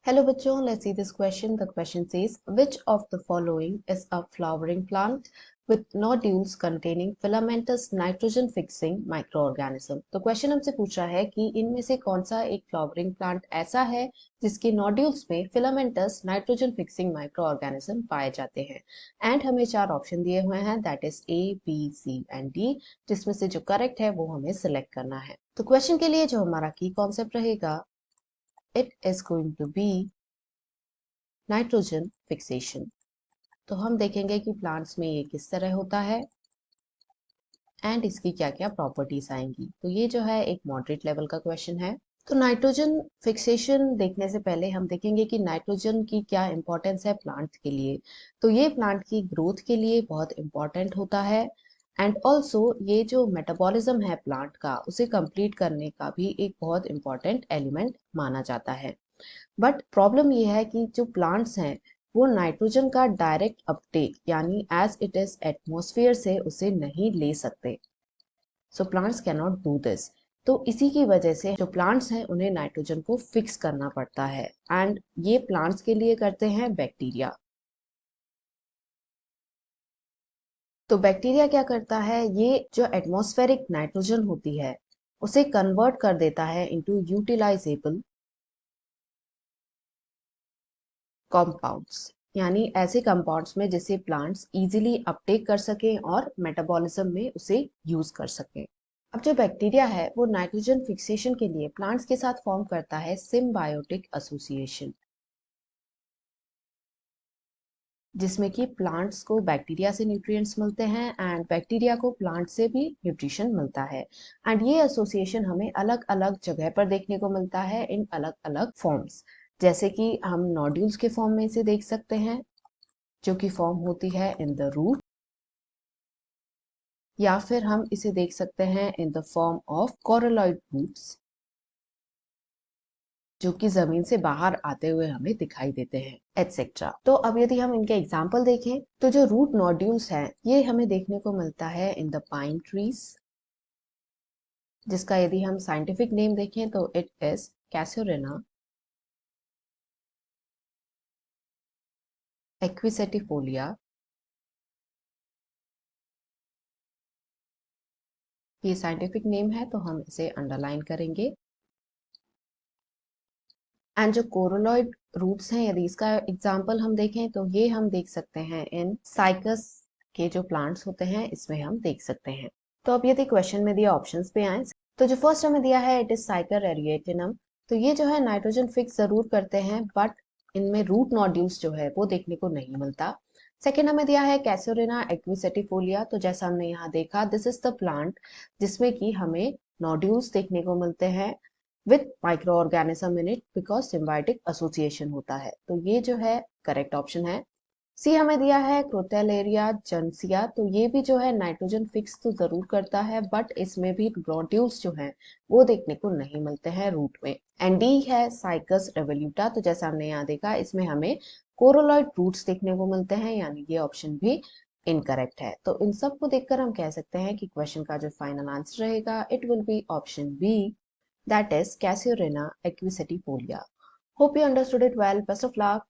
Hello बच्चों, let's see this question. The question says, which of the following is a flowering plant with nodules containing filamentous nitrogen fixing microorganism? तो question हमसे पूछ रहा है कि इनमें से कौन सा एक फ्लावरिंग प्लांट ऐसा है जिसके नोड्यूल्स में फिलामेंटस नाइट्रोजन फिक्सिंग माइक्रोऑर्गेनिज्म पाए जाते हैं। एंड हमें चार ऑप्शन दिए हुए हैं, that is A, B, C and D, जिसमें से जो करेक्ट है वो हमें सिलेक्ट करना है। तो क्वेश्चन के लिए जो हमारा की कॉन्सेप्ट रहेगा, it is going to be nitrogen fixation. तो हम देखेंगे कि प्लांट्स में ये किस तरह होता है एंड इसकी क्या क्या प्रॉपर्टीज आएंगी। तो ये जो है एक मॉडरेट लेवल का क्वेश्चन है। तो नाइट्रोजन फिक्सेशन देखने से पहले हम देखेंगे कि नाइट्रोजन की क्या इंपॉर्टेंस है प्लांट के लिए। तो ये प्लांट की ग्रोथ के लिए बहुत इंपॉर्टेंट होता है एंड ऑल्सो ये जो मेटाबॉलिज्म है प्लांट का उसे कंप्लीट करने का भी एक बहुत इंपॉर्टेंट एलिमेंट माना जाता है। बट प्रॉब्लम ये है कि जो प्लांट्स हैं वो नाइट्रोजन का डायरेक्ट अपटेक यानी एज इट इज एटमॉस्फेयर से उसे नहीं ले सकते। So plants can not do this. तो इसी की वजह से जो प्लांट्स हैं उन्हें नाइट्रोजन को फिक्स करना पड़ता है एंड ये प्लांट्स के लिए करते हैं बैक्टीरिया। तो बैक्टीरिया क्या करता है, ये जो एटमॉस्फेरिक नाइट्रोजन होती है उसे कन्वर्ट कर देता है इनटू यूटिलाइजेबल कंपाउंड्स, यानी ऐसे कंपाउंड्स में जिसे प्लांट्स इजीली अपटेक कर सकें और मेटाबॉलिज्म में उसे यूज कर सकें। अब जो बैक्टीरिया है वो नाइट्रोजन फिक्सेशन के लिए प्लांट्स के साथ फॉर्म करता है सिम्बायोटिक एसोसिएशन, जिसमें कि प्लांट्स को बैक्टीरिया से न्यूट्रिएंट्स मिलते हैं एंड बैक्टीरिया को प्लांट से भी न्यूट्रिशन मिलता है। एंड ये एसोसिएशन हमें अलग अलग जगह पर देखने को मिलता है इन अलग अलग फॉर्म्स, जैसे कि हम नोड्यूल्स के फॉर्म में इसे देख सकते हैं जो कि फॉर्म होती है इन द रूट, या फिर हम इसे देख सकते हैं in the form of coralloid roots जो कि जमीन से बाहर आते हुए हमें दिखाई देते हैं एटसेट्रा। तो अब यदि हम इनके एग्जाम्पल देखें तो जो रूट नोड्यूल्स हैं ये हमें देखने को मिलता है इन द पाइन ट्रीज, जिसका यदि हम साइंटिफिक नेम देखें तो इट इज कैसोरेना एक्विसेटिफोलिया। ये साइंटिफिक नेम है तो हम इसे अंडरलाइन करेंगे। एंड जो कोरोलॉइड रूट्स हैं यदि इसका एग्जाम्पल हम देखें तो ये हम देख सकते हैं इन साइकस के जो प्लांट्स होते हैं इसमें हम देख सकते हैं। तो अब यदि क्वेश्चन में दिया ऑप्शंस पे आए तो जो फर्स्ट हमें दिया है इट इज साइकर एरिएटिनम। तो ये जो है नाइट्रोजन फिक्स जरूर करते हैं बट इनमें रूट नोड्यूल्स जो है वो देखने को नहीं मिलता। सेकेंड हमें दिया है कैसोरिना एक्विसेटिफोलिया। तो जैसा हमने यहाँ देखा दिस इज द प्लांट जिसमें कि हमें नोड्यूल्स देखने को मिलते हैं with micro organism in it because symbiotic association होता है। तो ये जो है करेक्ट ऑप्शन है। सी हमें दिया है क्रोटेलेरिया जंसिया। तो ये भी जो है नाइट्रोजन फिक्स तो जरूर करता है बट इसमें भी नोड्यूल्स जो हैं वो देखने को नहीं मिलते हैं रूट में। एंड डी है साइकस रेवोल्यूटा। तो जैसा हमने यहाँ देखा इसमें हमें कोरोलॉइड रूट्स देखने को मिलते हैं, यानी ये ऑप्शन भी इनकरेक्ट है। तो इन सब को देखकर हम कह सकते हैं कि क्वेश्चन का जो फाइनल आंसर रहेगा it will be option B, that is Casuarina equisetifolia. Hope you understood it well. Best of luck.